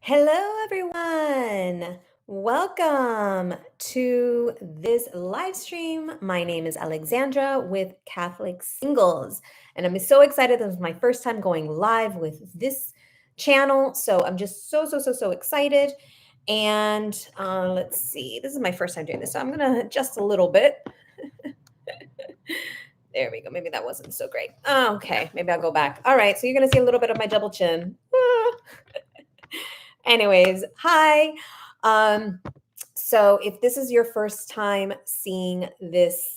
Hello, everyone. Welcome to this live stream. My name is Alexandra with Catholic Singles, and I'm so excited. This is my first time going live with this channel, so I'm just so excited. And let's see, this is my first time doing this, so I'm gonna adjust a little bit. There we go. Maybe that wasn't so great. Okay, maybe I'll go back. All right, so you're gonna see a little bit of my double chin. Anyways, hi. Um, so if this is your first time seeing this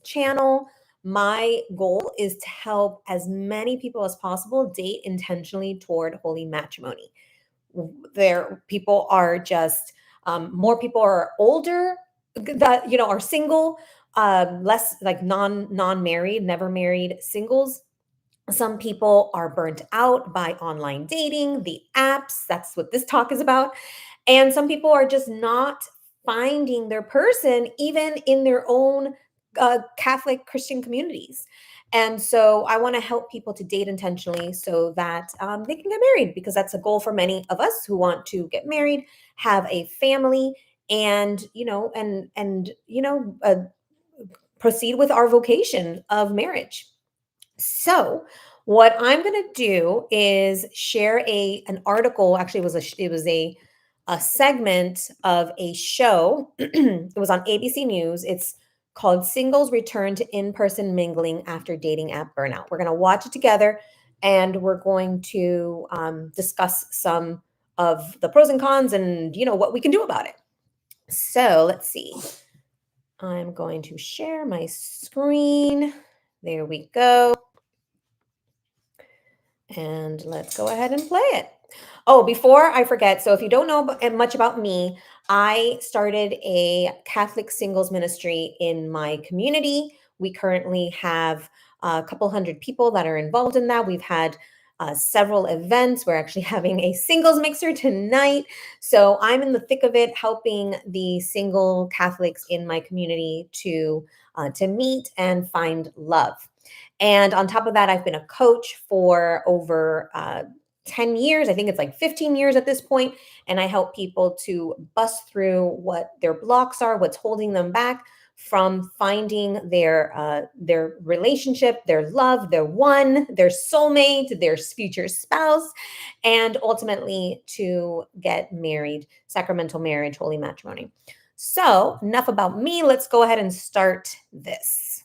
channel, my goal is to help as many people as possible date intentionally toward holy matrimony. There, people are just more people are older that are single, less like non-married, never married singles. Some people are burnt out by online dating, the apps. That's what this talk is about. And some people are just not finding their person, even in their own Catholic Christian communities. And so I want to help people to date intentionally so that they can get married, because that's a goal for many of us who want to get married, have a family, and proceed with our vocation of marriage. So, what I'm going to do is share an article. Actually, it was a segment of a show. It was on ABC News. It's called "Singles Return to In-Person Mingling After Dating App Burnout." We're going to watch it together, and we're going to discuss some of the pros and cons, and what we can do about it. So let's see. I'm going to share my screen. There we go. And let's go ahead and play it. Oh, before I forget, so if you don't know much about me, I started a Catholic singles ministry in my community. We currently have a couple hundred people that are involved in that. We've had several events. We're actually having a singles mixer tonight. So I'm in the thick of it, helping the single Catholics in my community to meet and find love. And on top of that, I've been a coach for over 10 years. I think it's like 15 years at this point. And I help people to bust through what their blocks are, what's holding them back from finding their relationship, their love, their one, their soulmate, their future spouse, and ultimately to get married, sacramental marriage, holy matrimony. So enough about me. Let's go ahead and start this.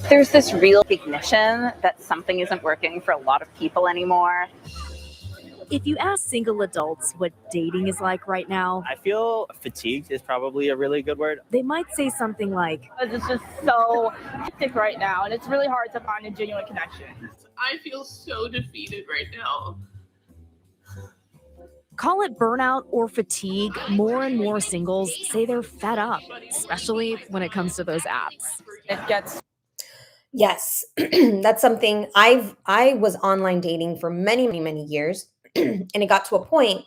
There's this real recognition that something isn't working for a lot of people anymore. If you ask single adults what dating is like right now, I feel fatigued is probably a really good word. they might say something like, It's just so hectic right now, and it's really hard to find a genuine connection. I feel so defeated right now. call it burnout or fatigue, more and more singles say they're fed up, especially when it comes to those apps. It gets Yes, that's something I was online dating for many years, and it got to a point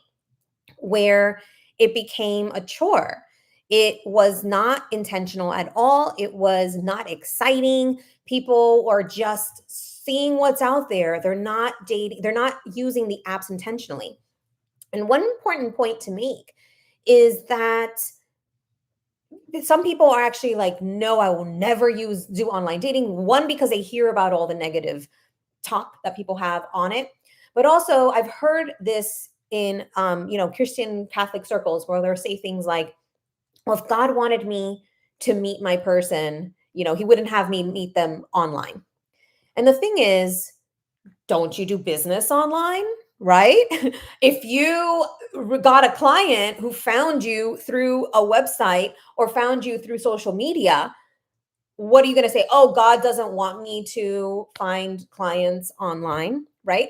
where it became a chore. It was not intentional at all. It was not exciting. People are just seeing what's out there. They're not dating, they're not using the apps intentionally. And one important point to make is that some people are actually like, no, I will never do online dating. One, because they hear about all the negative talk that people have on it. But also I've heard this in Christian Catholic circles where they'll say things like, well, if God wanted me to meet my person, he wouldn't have me meet them online. And the thing is, don't you do business online? Right? If you got a client who found you through a website or found you through social media, what are you going to say? Oh, God doesn't want me to find clients online, right?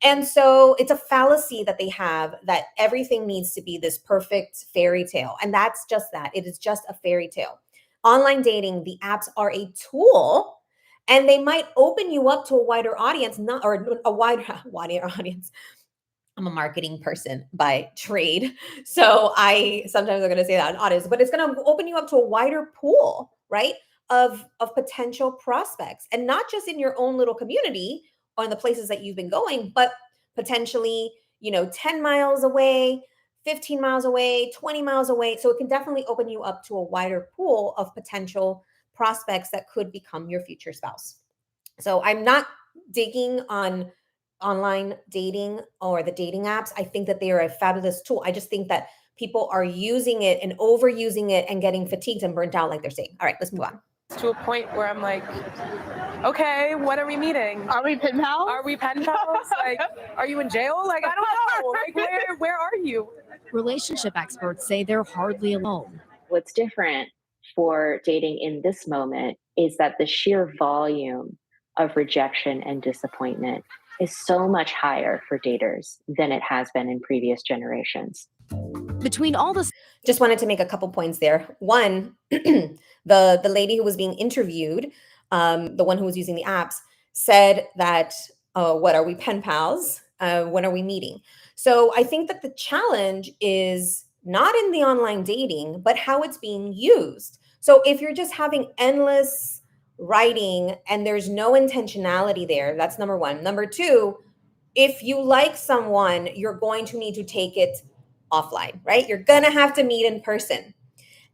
And so it's a fallacy that they have that everything needs to be this perfect fairy tale. And that's just that. It is just a fairy tale. Online dating, the apps are a tool, and they might open you up to a wider audience, wider audience. I'm a marketing person by trade. So sometimes I'm going to say that an audience, but it's going to open you up to a wider pool, right? Of potential prospects, and not just in your own little community on the places that you've been going, but potentially, 10 miles away, 15 miles away, 20 miles away. So it can definitely open you up to a wider pool of potential prospects that could become your future spouse. So I'm not digging on online dating or the dating apps. I think that they are a fabulous tool. I just think that people are using it and overusing it and getting fatigued and burnt out, like they're saying. All right, let's move on. To a point where I'm like, okay, when are we meeting? Are we pen pals? Are we pen pals? Like, are you in jail? Like, I don't know. Like, where are you? Relationship experts say they're hardly alone. What's different for dating in this moment is that the sheer volume of rejection and disappointment is so much higher for daters than it has been in previous generations. Between all this, just wanted to make a couple points there. One, the lady who was being interviewed, the one who was using the apps, said that, what are we, pen pals? When are we meeting? So I think that the challenge is not in the online dating, but how it's being used. So if you're just having endless writing and there's no intentionality there, that's number one. Number two, if you like someone, you're going to need to take it offline, right? You're going to have to meet in person.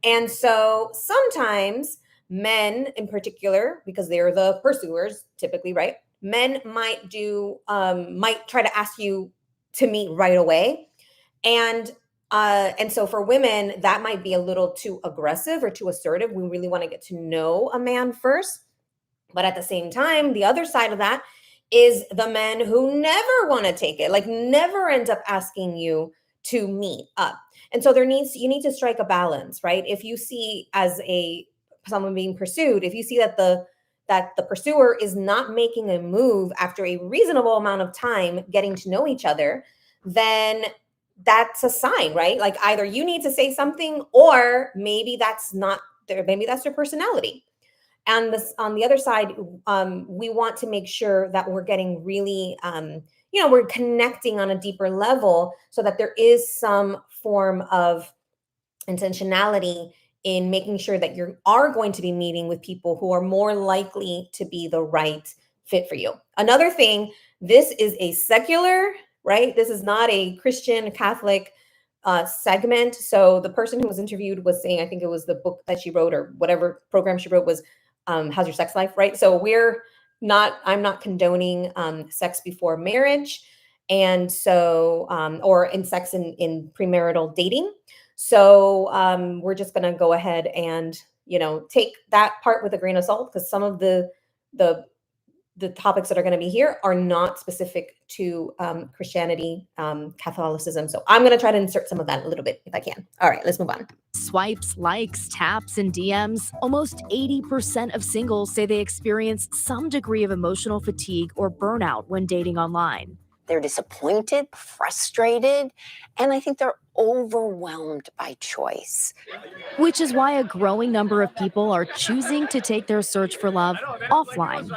And so sometimes men in particular, because they're the pursuers typically, right? Men might try to ask you to meet right away. And so for women, that might be a little too aggressive or too assertive. We really want to get to know a man first. But at the same time, the other side of that is the men who never want to take it, like never end up asking you to meet up. And so you need to strike a balance, right? If you see as someone being pursued, if you see that the pursuer is not making a move after a reasonable amount of time getting to know each other, then that's a sign, right? Like either you need to say something, or maybe that's not their, maybe that's their personality. And on the other side, we want to make sure that we're getting really, we're connecting on a deeper level so that there is some form of intentionality in making sure that you are going to be meeting with people who are more likely to be the right fit for you. Another thing, this is a secular, right? This is not a Christian, Catholic segment. So the person who was interviewed was saying, I think it was the book that she wrote or whatever program she wrote was How's Your Sex Life, right? So I'm not condoning sex before marriage, and so or in sex in premarital dating. So we're just going to go ahead and take that part with a grain of salt, because some of the topics that are going to be here are not specific to Christianity, Catholicism. So I'm going to try to insert some of that a little bit if I can. All right, let's move on. swipes, likes, taps, and DMs, almost 80% of singles say they experience some degree of emotional fatigue or burnout when dating online. They're disappointed, frustrated, and I think they're overwhelmed by choice. Which is why a growing number of people are choosing to take their search for love offline.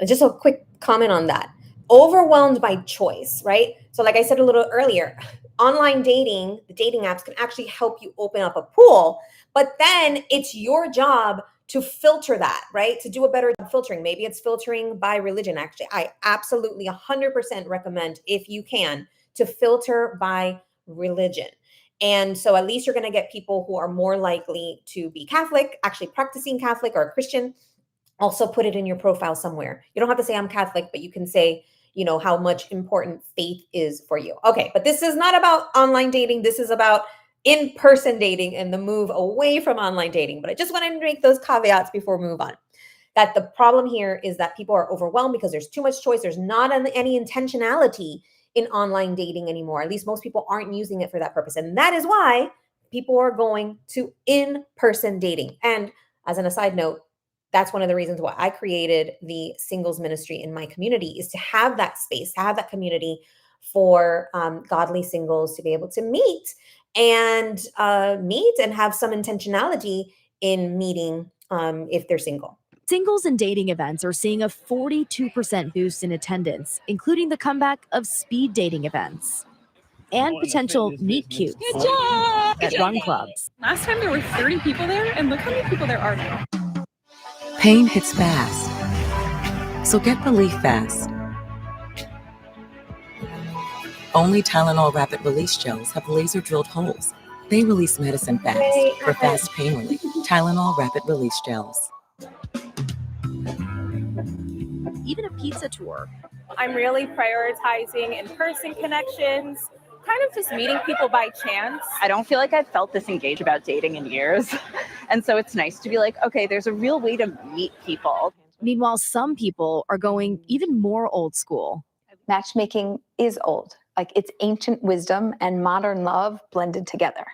Just a quick comment on that. Overwhelmed by choice, right? So like I said a little earlier, online dating, the dating apps can actually help you open up a pool, but then it's your job to filter that, right? To do a better job filtering. Maybe it's filtering by religion. Actually, I absolutely 100% recommend, if you can, to filter by religion. And so at least you're going to get people who are more likely to be Catholic, actually practicing Catholic or Christian. Also put it in your profile somewhere. You don't have to say I'm Catholic, but you can say, how much important faith is for you. Okay, but this is not about online dating. This is about in-person dating and the move away from online dating. But I just wanted to make those caveats before we move on. That the problem here is that people are overwhelmed because there's too much choice. There's not any intentionality in online dating anymore. At least most people aren't using it for that purpose. And that is why people are going to in-person dating. And as an aside note, that's one of the reasons why I created the singles ministry in my community, is to have that space, to have that community for godly singles to be able to meet and have some intentionality in meeting if they're single. Singles and dating events are seeing a 42% boost in attendance, including the comeback of speed dating events and potential meet cutes at run clubs. Last time there were 30 people there, and look how many people there are now. Pain hits fast. So get relief fast. Only Tylenol Rapid Release Gels have laser drilled holes. They release medicine fast for fast pain relief. Tylenol Rapid Release Gels. Even a pizza tour. I'm really prioritizing in-person connections, kind of just meeting people by chance. I don't feel like I've felt this engaged about dating in years. And so it's nice to be like, okay, there's a real way to meet people. Meanwhile, some people are going even more old school. Matchmaking is old. Like, it's ancient wisdom and modern love blended together.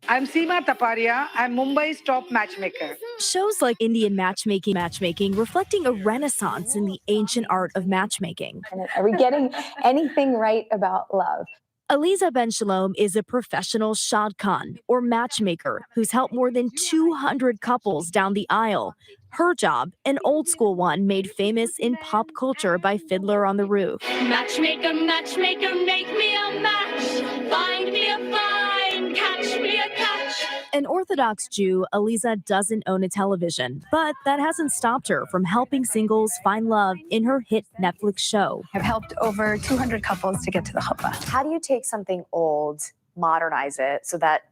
I'm Seema Taparia. I'm Mumbai's top matchmaker. Shows like Indian matchmaking reflecting a renaissance in the ancient art of matchmaking. And are we getting anything right about love? Aliza Ben Shalom is a professional shadchan, or matchmaker, who's helped more than 200 couples down the aisle. Her job, an old school one made famous in pop culture by Fiddler on the Roof. Matchmaker, matchmaker, make me a match. Find me a find, catch me a catch. An Orthodox Jew, Aliza doesn't own a television, but that hasn't stopped her from helping singles find love in her hit Netflix show. I've helped over 200 couples to get to the chuppah. How do you take something old, modernize it so that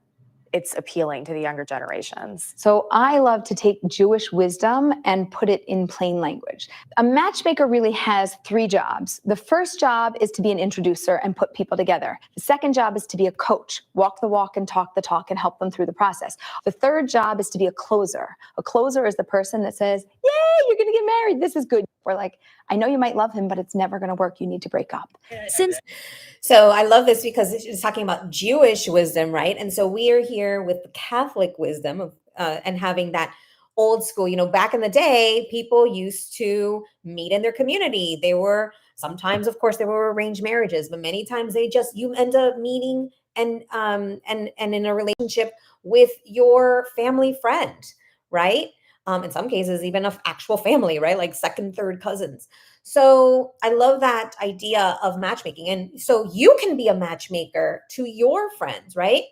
it's appealing to the younger generations? So I love to take Jewish wisdom and put it in plain language. A matchmaker really has 3 jobs. The first job is to be an introducer and put people together. The second job is to be a coach, walk the walk and talk the talk and help them through the process. The third job is to be a closer. A closer is the person that says, yay, you're going to get married. This is good. Or like, I know you might love him, but it's never going to work. You need to break up. So I love this because it's talking about Jewish wisdom, right? And so we are here with the Catholic wisdom of, and having that old school, back in the day, people used to meet in their community. They were sometimes, of course, there were arranged marriages, but many times you end up meeting and in a relationship with your family friend, right? In some cases, even of actual family, right? Like second, third cousins. So I love that idea of matchmaking. And so you can be a matchmaker to your friends, right?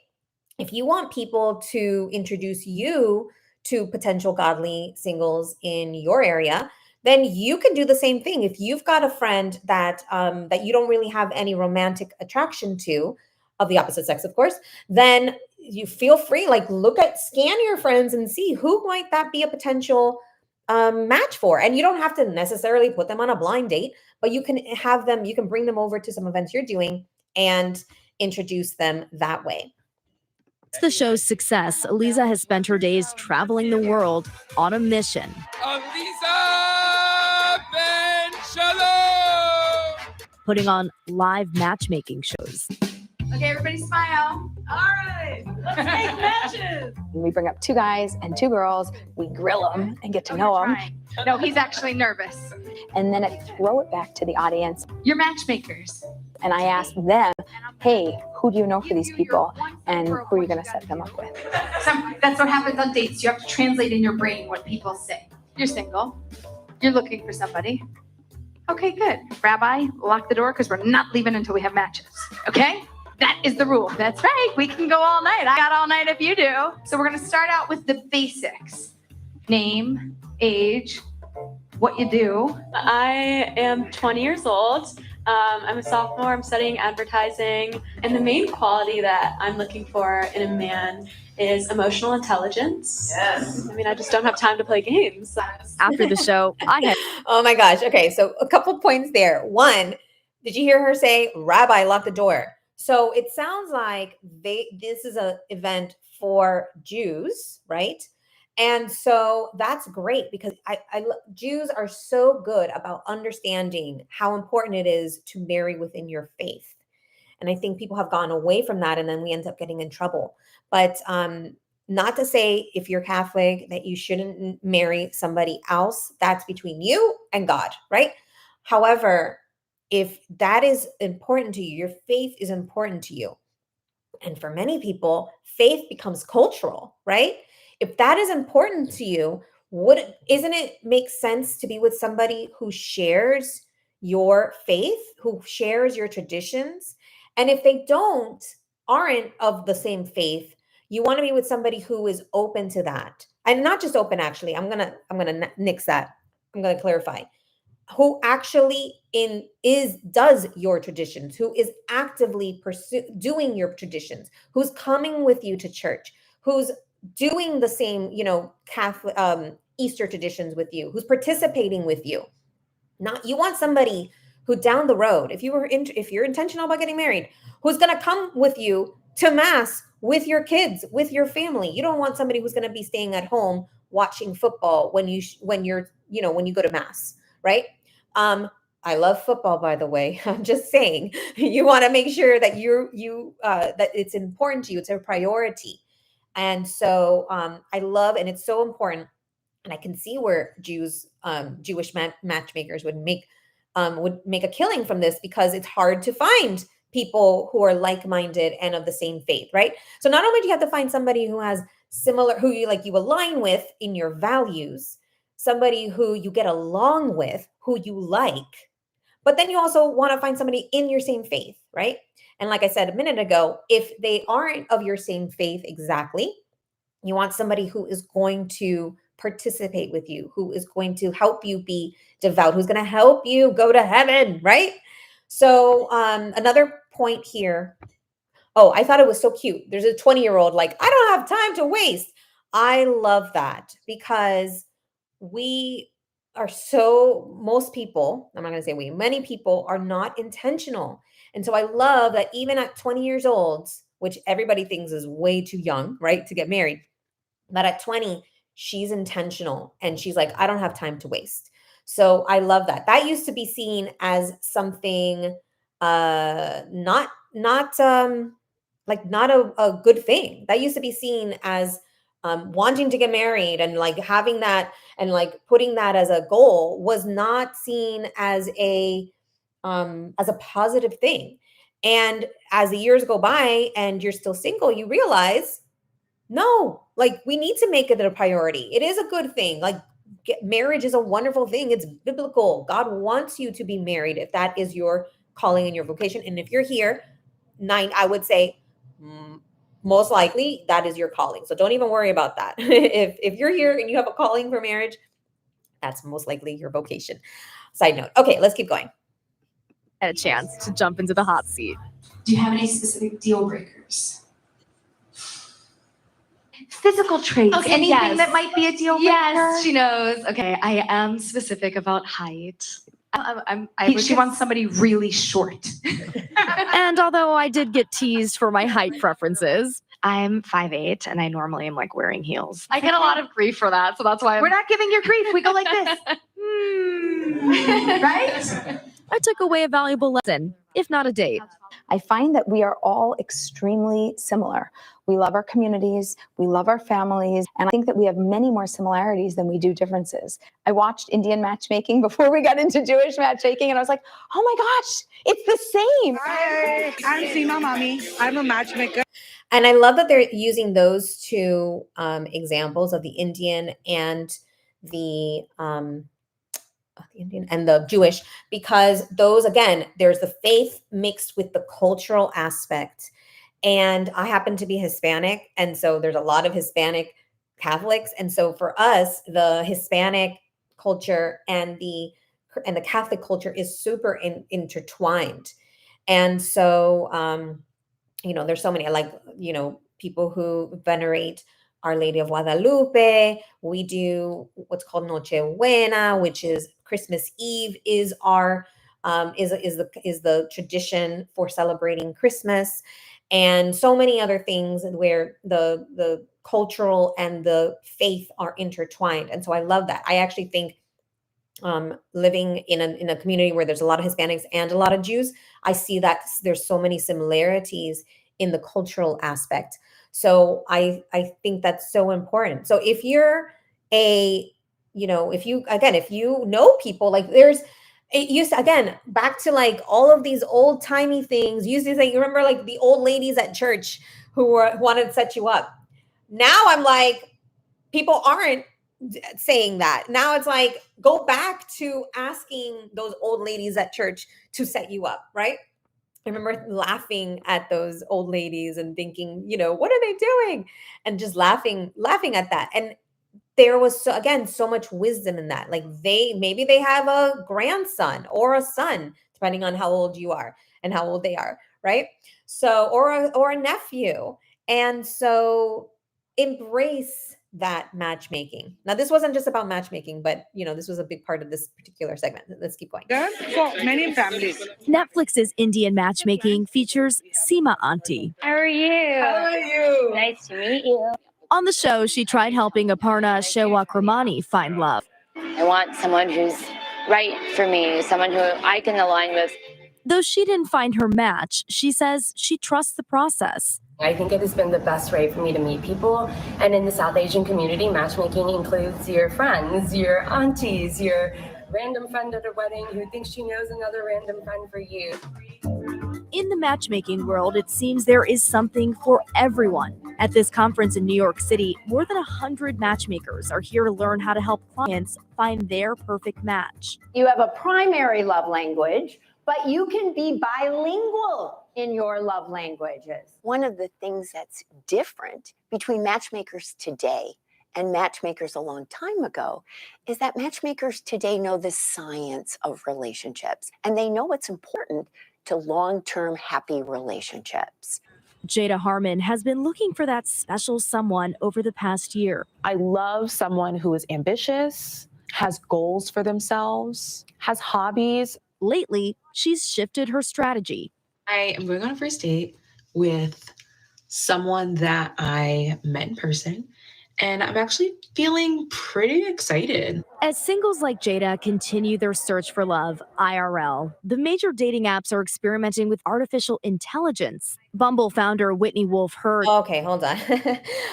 If you want people to introduce you to potential godly singles in your area, then you can do the same thing. If you've got a friend that that you don't really have any romantic attraction to, of the opposite sex, of course, then you feel free, scan your friends and see who might that be a potential match for. And you don't have to necessarily put them on a blind date, but you can bring them over to some events you're doing and introduce them that way. The show's success, Aliza has spent her days traveling the world on a mission. Aliza Ben Shalom! Putting on live matchmaking shows. Okay, everybody smile. All right, let's make matches. We bring up 2 guys and 2 girls. We grill them and get to know them. No, he's actually nervous. And then I throw it back to the audience. You're matchmakers. And I ask them, hey, who do you know for these people? And who are you going to set them up with? So that's what happens on dates. You have to translate in your brain what people say. You're single. You're looking for somebody. Okay, good. Rabbi, lock the door because we're not leaving until we have matches. Okay? That is the rule. That's right. We can go all night. I got all night if you do. So we're going to start out with the basics. Name, age, what you do. I am 20 years old. I'm a sophomore. I'm studying advertising. And the main quality that I'm looking for in a man is emotional intelligence. Yes. I mean, I just don't have time to play games. After the show, I had... Oh my gosh. Okay, so a couple points there. One, did you hear her say, Rabbi, lock the door? So it sounds like this is an event for Jews, right? And so that's great because Jews are so good about understanding how important it is to marry within your faith. And I think people have gone away from that and then we end up getting in trouble. But not to say if you're Catholic that you shouldn't marry somebody else. That's between you and God, right? However, if that is important to you, your faith is important to you. And for many people, faith becomes cultural, right? If that is important to you, isn't it make sense to be with somebody who shares your faith, who shares your traditions? And if they aren't of the same faith, you want to be with somebody who is open to that. And not just open, actually. I'm gonna nix that. I'm gonna clarify. who actually does your traditions, who is actively doing your traditions, who's coming with you to church, who's doing the same, Catholic Easter traditions with you, who's participating with you. Not you want somebody who down the road, if you're intentional about getting married, who's going to come with you to mass with your kids, with your family. You don't want somebody who's going to be staying at home watching football when you go to mass, right? I love football, by the way. I'm just saying, you want to make sure that that it's important to you. It's a priority. And so I love, and it's so important. And I can see where Jewish matchmakers would make a killing from this, because it's hard to find people who are like-minded and of the same faith, right? So not only do you have to find somebody who has who you align with in your values, somebody who you get along with, who you like, but then you also want to find somebody in your same faith, right? And like I said a minute ago, if they aren't of your same faith exactly, you want somebody who is going to participate with you, who is going to help you be devout, who's going to help you go to heaven, right? So another point here. Oh, I thought it was so cute. There's a 20-year-old like, I don't have time to waste. I love that, because most people, I'm not going to say many people are not intentional. And so I love that even at 20 years old, which everybody thinks is way too young, right, to get married, but at 20, she's intentional and she's like, I don't have time to waste. So I love that. That used to be seen as something not a good thing. That used to be seen as wanting to get married and like having that and like putting that as a goal was not seen as a positive thing. And as the years go by and you're still single, you realize, no, like we need to make it a priority. It is a good thing. Like marriage is a wonderful thing. It's biblical. God wants you to be married if that is your calling and your vocation. And if you're here, I would say most likely that is your calling. So don't even worry about that. If you're here and you have a calling for marriage, that's most likely your vocation. Side note. Okay, let's keep going. A chance to jump into the hot seat. Do you have any specific deal breakers? Physical traits. Okay, Anything yes. that might be a deal breaker? Yes, she knows. Okay, I am specific about height. She wants somebody really short. And although I did get teased for my height preferences, I'm 5'8", and I normally am like wearing heels. I get a lot of grief for that, so that's why We're not giving you grief. We go like this. Right? I took away a valuable lesson, if not a date. I find that we are all extremely similar. We love our communities, we love our families, and I think that we have many more similarities than we do differences. I watched Indian matchmaking before we got into Jewish matchmaking, and I was like, oh my gosh, it's the same. Hi, I'm Seema Mami. I'm a matchmaker. And I love that they're using those two examples of the Indian and the Indian and the Jewish, because those, again, there's the faith mixed with the cultural aspect. And I happen to be Hispanic, and so there's a lot of Hispanic Catholics. And so for us, the Hispanic culture and the Catholic culture is super intertwined. And so there's so many, like, people who venerate Our Lady of Guadalupe. We do what's called Noche Buena, which is Christmas Eve is our is the tradition for celebrating Christmas, and so many other things where the cultural and the faith are intertwined. And so I love that. I actually think living in a community where there's a lot of Hispanics and a lot of Jews, I see that there's so many similarities in the cultural aspect. So I think that's so important. So if you're if you know people, like it used to, again, back to like all of these old timey things, used to say, you remember like the old ladies at church who wanted to set you up. Now I'm like, people aren't saying that. Now it's like, go back to asking those old ladies at church to set you up, right? I remember laughing at those old ladies and thinking, what are they doing? And just laughing at that. And there was so much wisdom in that. Like maybe they have a grandson or a son, depending on how old you are and how old they are, right? So or a nephew. And so embrace that matchmaking. Now this wasn't just about matchmaking, but this was a big part of this particular segment. Let's keep going. For many families. Netflix's Indian matchmaking features Seema Auntie. How are you? How are you? Nice to meet you. On the show, she tried helping Aparna Shewakramani find love. I want someone who's right for me, someone who I can align with. Though she didn't find her match, she says she trusts the process. I think it has been the best way for me to meet people. And in the South Asian community, matchmaking includes your friends, your aunties, your random friend at a wedding who thinks she knows another random friend for you. In the matchmaking world, it seems there is something for everyone. At this conference in New York City, more than 100 matchmakers are here to learn how to help clients find their perfect match. You have a primary love language, but you can be bilingual in your love languages. One of the things that's different between matchmakers today and matchmakers a long time ago is that matchmakers today know the science of relationships, and they know what's important to long-term happy relationships. Jada Harmon has been looking for that special someone over the past year. I love someone who is ambitious, has goals for themselves, has hobbies. Lately, she's shifted her strategy. I am going on a first date with someone that I met in person, and I'm actually feeling pretty excited. As singles like Jada continue their search for love IRL, the major dating apps are experimenting with artificial intelligence. Bumble founder Whitney Wolfe Herd. Okay, hold on.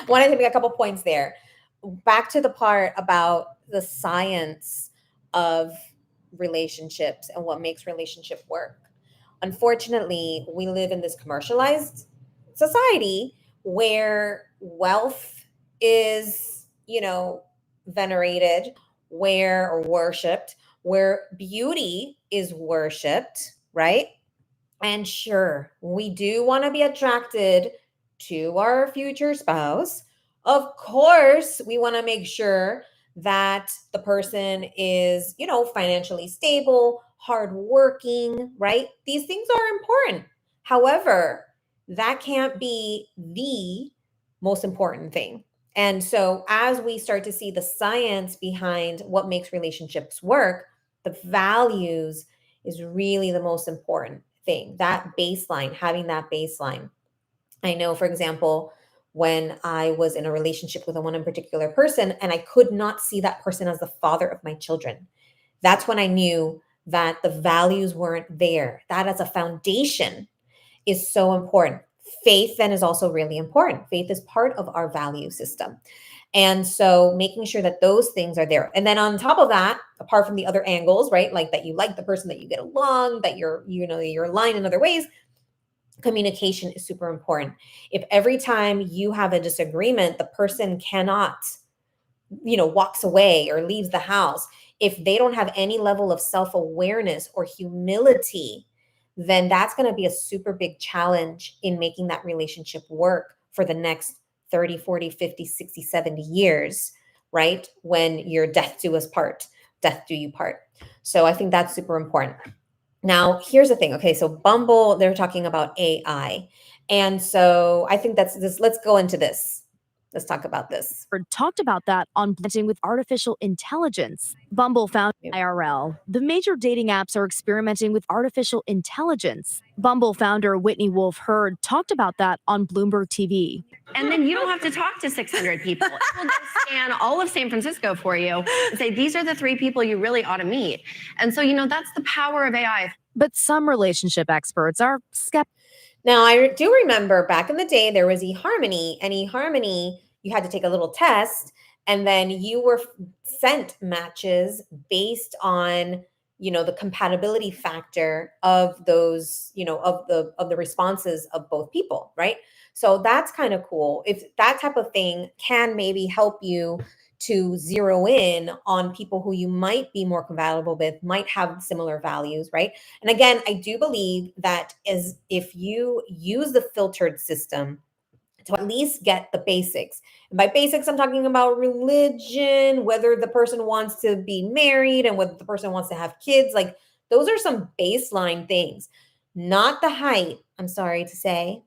Wanted to make a couple points there. Back to the part about the science of relationships and what makes relationship work. Unfortunately, we live in this commercialized society where wealth is, venerated, or worshipped, where beauty is worshipped, right? And sure, we do want to be attracted to our future spouse. Of course, we want to make sure that the person is, financially stable, hardworking, right? These things are important. However, that can't be the most important thing. And so as we start to see the science behind what makes relationships work, the values is really the most important thing. That baseline, having that baseline. I know, for example, when I was in a relationship with one particular person and I could not see that person as the father of my children, that's when I knew that the values weren't there. That as a foundation is so important. Faith then is also really important. Faith is part of our value system. And so making sure that those things are there. And then on top of that, apart from the other angles, right? Like that you like the person, that you get along, that you're aligned in other ways, communication is super important. If every time you have a disagreement, the person cannot, walks away or leaves the house, if they don't have any level of self-awareness or humility, then that's going to be a super big challenge in making that relationship work for the next 30, 40, 50, 60, 70 years, right? When your death do you part. So I think that's super important. Now, here's the thing. Okay, so Bumble, they're talking about AI. And so I think that's this. Let's go into this. Let's talk about this. Talked about that on Blending with Artificial Intelligence. Bumble found IRL. The major dating apps are experimenting with artificial intelligence. Bumble founder Whitney Wolfe Herd talked about that on Bloomberg TV. And then you don't have to talk to 600 people. It will just scan all of San Francisco for you and say, these are the 3 people you really ought to meet. And so, that's the power of AI. But some relationship experts are skeptical. Now, I do remember back in the day, there was eHarmony, and eHarmony, you had to take a little test, and then you were sent matches based on, the compatibility factor of those, of the responses of both people, right? So that's kind of cool. If that type of thing can maybe help you to zero in on people who you might be more compatible with, might have similar values, right? And again, I do believe that if you use the filtered system to at least get the basics. And by basics, I'm talking about religion, whether the person wants to be married and whether the person wants to have kids. Like those are some baseline things, not the height, I'm sorry to say.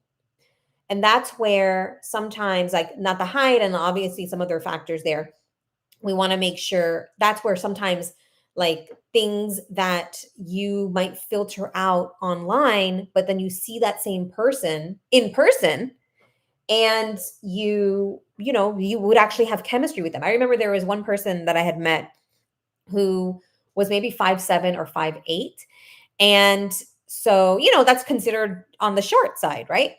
And that's where sometimes, like, not the height and obviously some other factors there. We want to make sure that's where sometimes, like, things that you might filter out online, but then you see that same person in person and you would actually have chemistry with them. I remember there was one person that I had met who was maybe 5'7" or 5'8". And so, that's considered on the short side, right?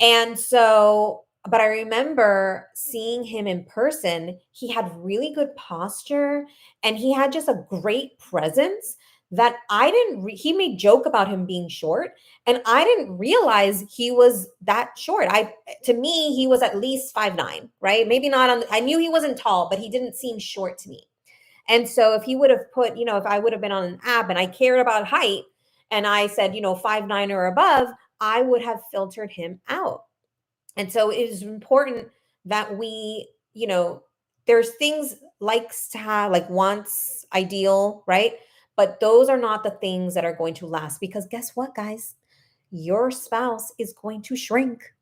And so, but I remember seeing him in person. He had really good posture and he had just a great presence that he made joke about him being short, and I didn't realize he was that short. To me, he was at least 5'9", right? Maybe not I knew he wasn't tall, but he didn't seem short to me. And so if he would have put, if I would have been on an app and I cared about height and I said, 5'9" or above, I would have filtered him out. And so it is important that we, there's things likes to have, like wants, ideal, right? But those are not the things that are going to last, because guess what, guys? Your spouse is going to shrink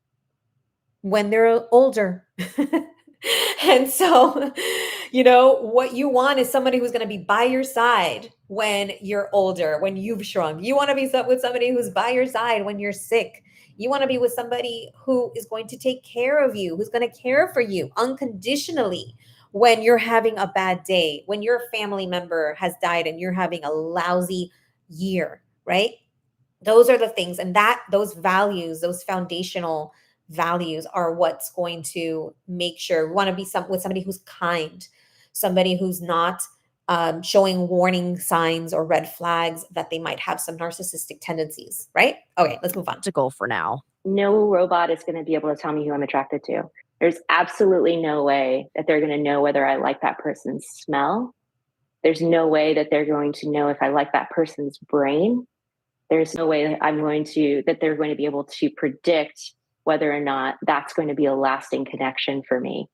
when they're older. And so, what you want is somebody who's going to be by your side when you're older, when you've shrunk. You want to be with somebody who's by your side when you're sick. You want to be with somebody who is going to take care of you, who's going to care for you unconditionally when you're having a bad day, when your family member has died and you're having a lousy year, right? Those are the things. And those values, those foundational values are what's going to make sure. We want to be with somebody who's kind, somebody who's not showing warning signs or red flags that they might have some narcissistic tendencies, right? Okay, let's move on. To go for now. No robot is going to be able to tell me who I'm attracted to. There's absolutely no way that they're going to know whether I like that person's smell. There's no way that they're going to know if I like that person's brain. There's no way that they're going to be able to predict whether or not that's going to be a lasting connection for me.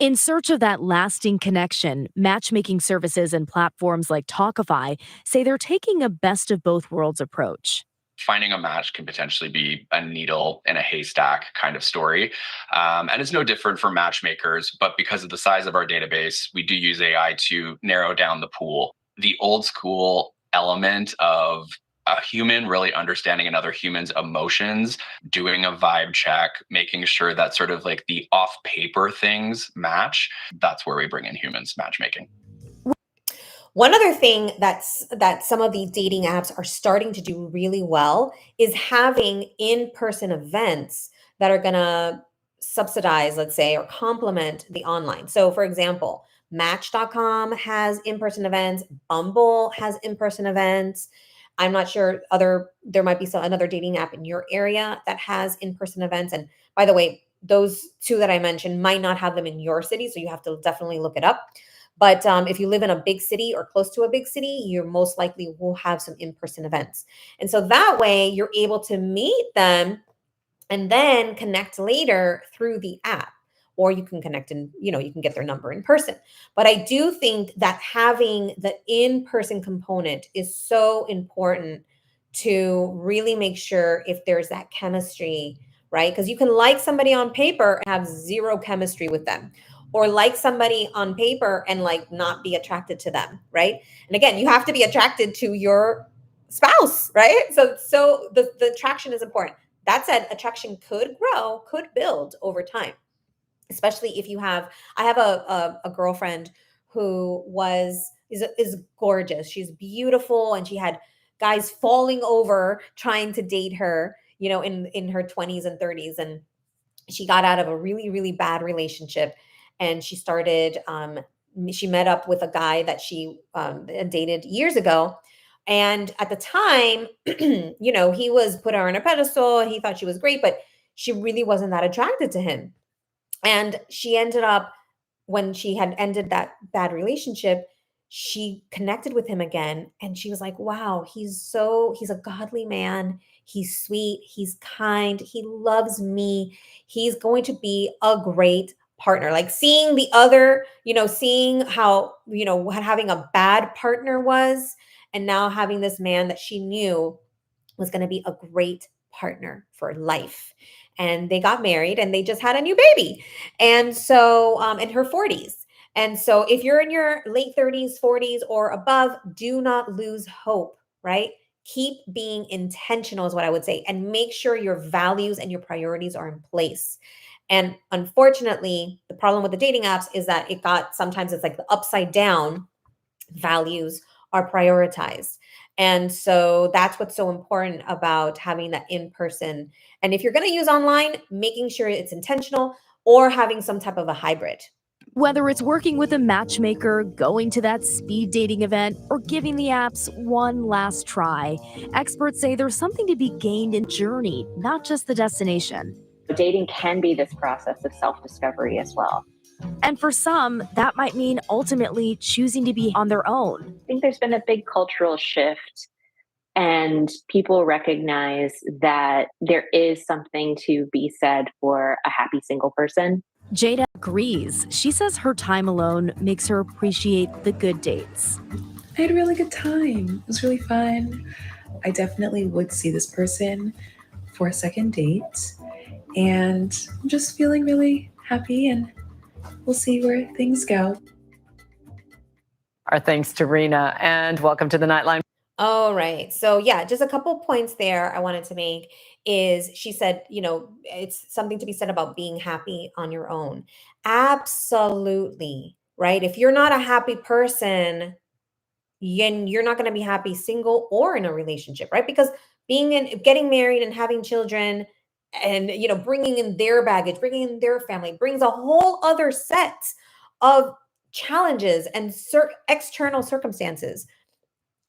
In search of that lasting connection, matchmaking services and platforms like Talkify say they're taking a best of both worlds approach. Finding a match can potentially be a needle in a haystack kind of story. And it's no different for matchmakers, but because of the size of our database, we do use AI to narrow down the pool. The old school element of a human really understanding another human's emotions, doing a vibe check, making sure that sort of like the off paper things match, that's where we bring in humans matchmaking. One other thing that some of these dating apps are starting to do really well is having in-person events that are going to subsidize, let's say, or complement the online. So for example, Match.com has in-person events, Bumble has in-person events. I'm not sure there might be another dating app in your area that has in-person events. And by the way, those two that I mentioned might not have them in your city, so you have to definitely look it up. But if you live in a big city or close to a big city, you most likely will have some in-person events. And so that way you're able to meet them and then connect later through the app. Or you can connect and, you can get their number in person. But I do think that having the in-person component is so important to really make sure if there's that chemistry, right? Because you can like somebody on paper and have zero chemistry with them, or like somebody on paper and like not be attracted to them, right? And again, you have to be attracted to your spouse, right? So the attraction is important. That said, attraction could grow, could build over time. Especially if I have a girlfriend who is gorgeous. She's beautiful, and she had guys falling over trying to date her, in her 20s and 30s. And she got out of a really, really bad relationship. And she started, she met up with a guy that she dated years ago. And at the time, he was put her on a pedestal. He thought she was great, but she really wasn't that attracted to him. And she ended up, when she had ended that bad relationship, she connected with him again, and she was like, wow, he's a godly man. He's sweet, he's kind, he loves me. He's going to be a great partner. Like seeing the other, seeing how, what having a bad partner was, and now having this man that she knew was going to be a great partner for life. And they got married and they just had a new baby. And so, in her 40s. And so, if you're in your late 30s, 40s, or above, do not lose hope, right? Keep being intentional, is what I would say, and make sure your values and your priorities are in place. And unfortunately, the problem with the dating apps is that sometimes it's like the upside down values are prioritized. And so that's what's so important about having that in person. And if you're going to use online, making sure it's intentional or having some type of a hybrid. Whether it's working with a matchmaker, going to that speed dating event, or giving the apps one last try, experts say there's something to be gained in the journey, not just the destination. Dating can be this process of self-discovery as well. And for some, that might mean ultimately choosing to be on their own. I think there's been a big cultural shift, and people recognize that there is something to be said for a happy single person. Jada agrees. She says her time alone makes her appreciate the good dates. I had a really good time. It was really fun. I definitely would see this person for a second date, and I'm just feeling really happy, and we'll see where things go. Our thanks to Rena, and welcome to the Nightline. All right. So yeah, just a couple points there I wanted to make is she said, it's something to be said about being happy on your own. Absolutely. Right. If you're not a happy person, you're not going to be happy single or in a relationship, right? Because getting married and having children and, bringing in their baggage, bringing in their family brings a whole other set of challenges and external circumstances.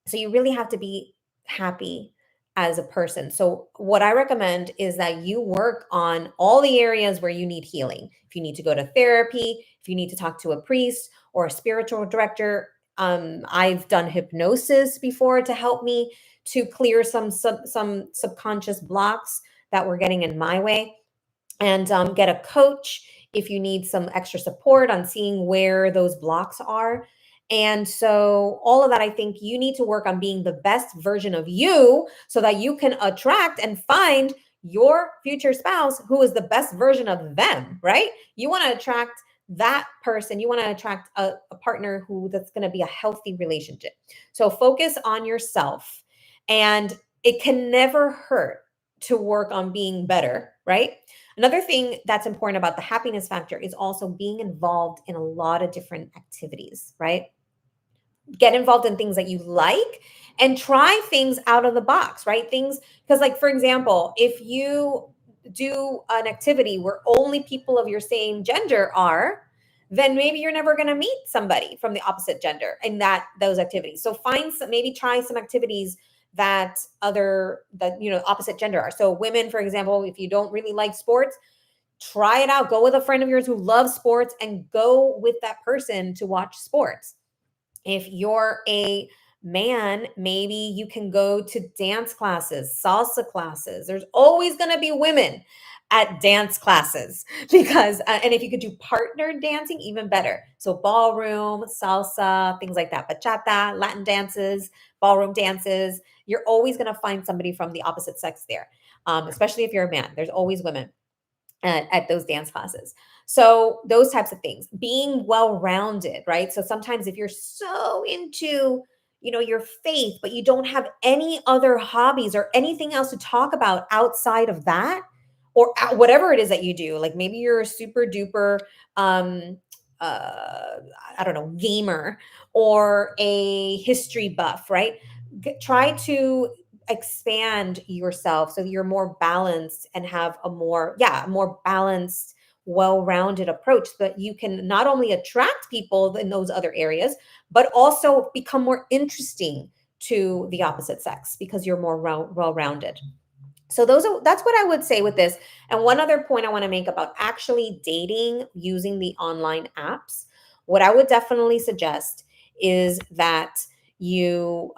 So you really have to be happy as a person. So what I recommend is that you work on all the areas where you need healing. If you need to go to therapy, if you need to talk to a priest or a spiritual director, I've done hypnosis before to help me to clear some subconscious blocks that were getting in my way, and get a coach if you need some extra support on seeing where those blocks are. And so all of that, I think you need to work on being the best version of you so that you can attract and find your future spouse who is the best version of them, right? You want to attract that person. You want to attract a partner that's going to be a healthy relationship. So focus on yourself, and it can never hurt to work on being better, right? Another thing that's important about the happiness factor is also being involved in a lot of different activities, right? Get involved in things that you like and try things out of the box, right? Things, because like, for example, if you do an activity where only people of your same gender are, then maybe you're never going to meet somebody from the opposite gender in those activities. So maybe try some activities that opposite gender are. So women, for example, if you don't really like sports, try it out. Go with a friend of yours who loves sports and go with that person to watch sports. If you're a man, maybe you can go to dance classes, salsa classes. There's always going to be women at dance classes because, and if you could do partner dancing, even better. So ballroom, salsa, things like that, bachata, Latin dances, ballroom dances. You're always going to find somebody from the opposite sex there, especially if you're a man. There's always women at those dance classes. So those types of things, being well-rounded, right? So sometimes if you're so into, your faith, but you don't have any other hobbies or anything else to talk about outside of that, or whatever it is that you do, like maybe you're a super duper, I don't know, gamer or a history buff, right? Try to expand yourself so that you're more balanced and have a more balanced, well-rounded approach so that you can not only attract people in those other areas, but also become more interesting to the opposite sex because you're more well-rounded. So that's what I would say with this. And one other point I want to make about actually dating using the online apps, what I would definitely suggest is that you,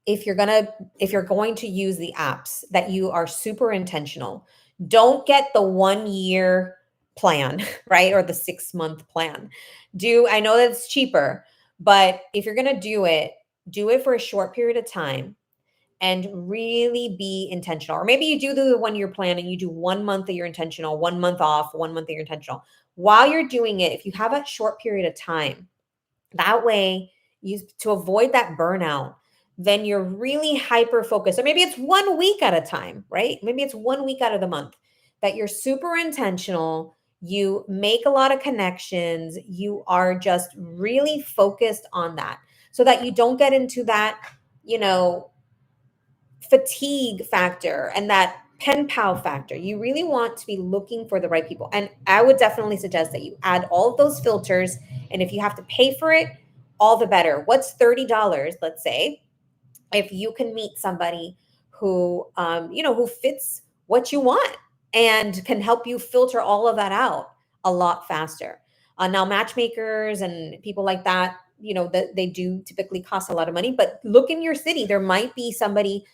if you're going to use the apps, that you are super intentional. Don't get the 1 year plan, right? Or the 6 month plan. I know that it's cheaper, but if you're going to do it for a short period of time and really be intentional. Or maybe you do the 1 year plan and you do 1 month that you're intentional, 1 month off, 1 month that you're intentional. While you're doing it, if you have a short period of time, that way to avoid that burnout, then you're really hyper focused. Or maybe it's 1 week at a time, right? Maybe it's 1 week out of the month that you're super intentional. You make a lot of connections. You are just really focused on that so that you don't get into that, fatigue factor and that pen pal factor. You really want to be looking for the right people. And I would definitely suggest that you add all of those filters. And if you have to pay for it, all the better. What's $30, let's say, if you can meet somebody who, who fits what you want and can help you filter all of that out a lot faster. Now, matchmakers and people like that, they do typically cost a lot of money, but look in your city. There might be somebody,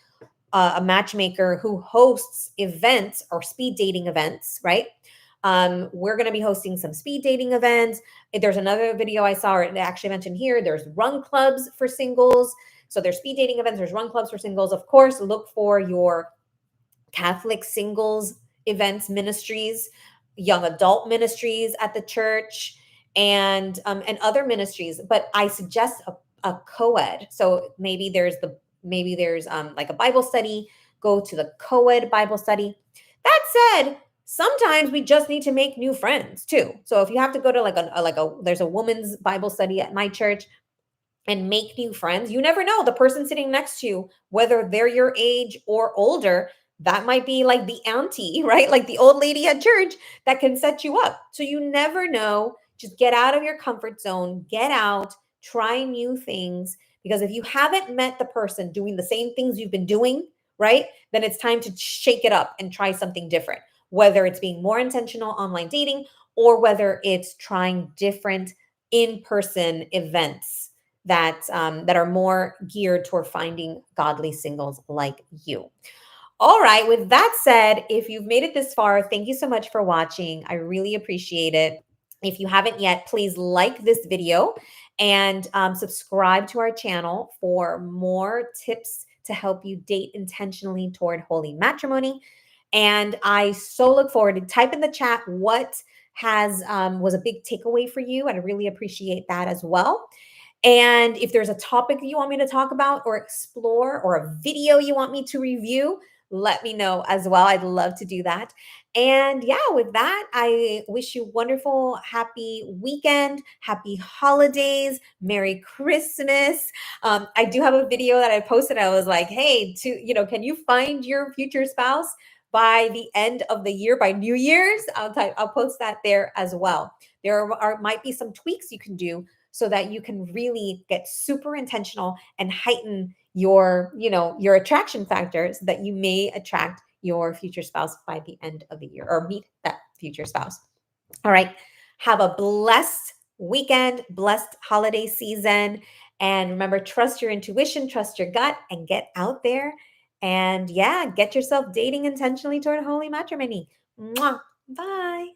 a matchmaker who hosts events or speed dating events, right? We're going to be hosting some speed dating events. There's another video I saw, or it actually mentioned here, there's run clubs for singles. So there's speed dating events, there's run clubs for singles. Of course, look for your Catholic singles events, ministries, young adult ministries at the church, and other ministries. But I suggest a co-ed. So maybe there's like a Bible study. Go to the co-ed Bible study. That said, sometimes we just need to make new friends too. So if you have to go to there's a women's Bible study at my church, and make new friends. You never know, the person sitting next to you, whether they're your age or older, that might be like the auntie, right? Like the old lady at church that can set you up. So you never know. Just get out of your comfort zone, get out, try new things. Because if you haven't met the person doing the same things you've been doing, right, then it's time to shake it up and try something different, whether it's being more intentional online dating or whether it's trying different in-person events that are more geared toward finding godly singles like you. All right. With that said, if you've made it this far, thank you so much for watching. I really appreciate it. If you haven't yet, please like this video and subscribe to our channel for more tips to help you date intentionally toward holy matrimony. And I so look forward to type in the chat what was a big takeaway for you. And I really appreciate that as well. And if there's a topic that you want me to talk about or explore, or a video you want me to review, let me know as well. I'd love to do that. And yeah, with that, I wish you wonderful, happy weekend, happy holidays, Merry Christmas. I do have a video that I posted. I was like, hey, can you find your future spouse by the end of the year, by New Year's? I'll post that there as well. There might be some tweaks you can do so that you can really get super intentional and heighten your attraction factors, so that you may attract your future spouse by the end of the year, or meet that future spouse. All right. Have a blessed weekend, blessed holiday season. And remember, trust your intuition, trust your gut, and get out there and get yourself dating intentionally toward holy matrimony. Mwah. Bye.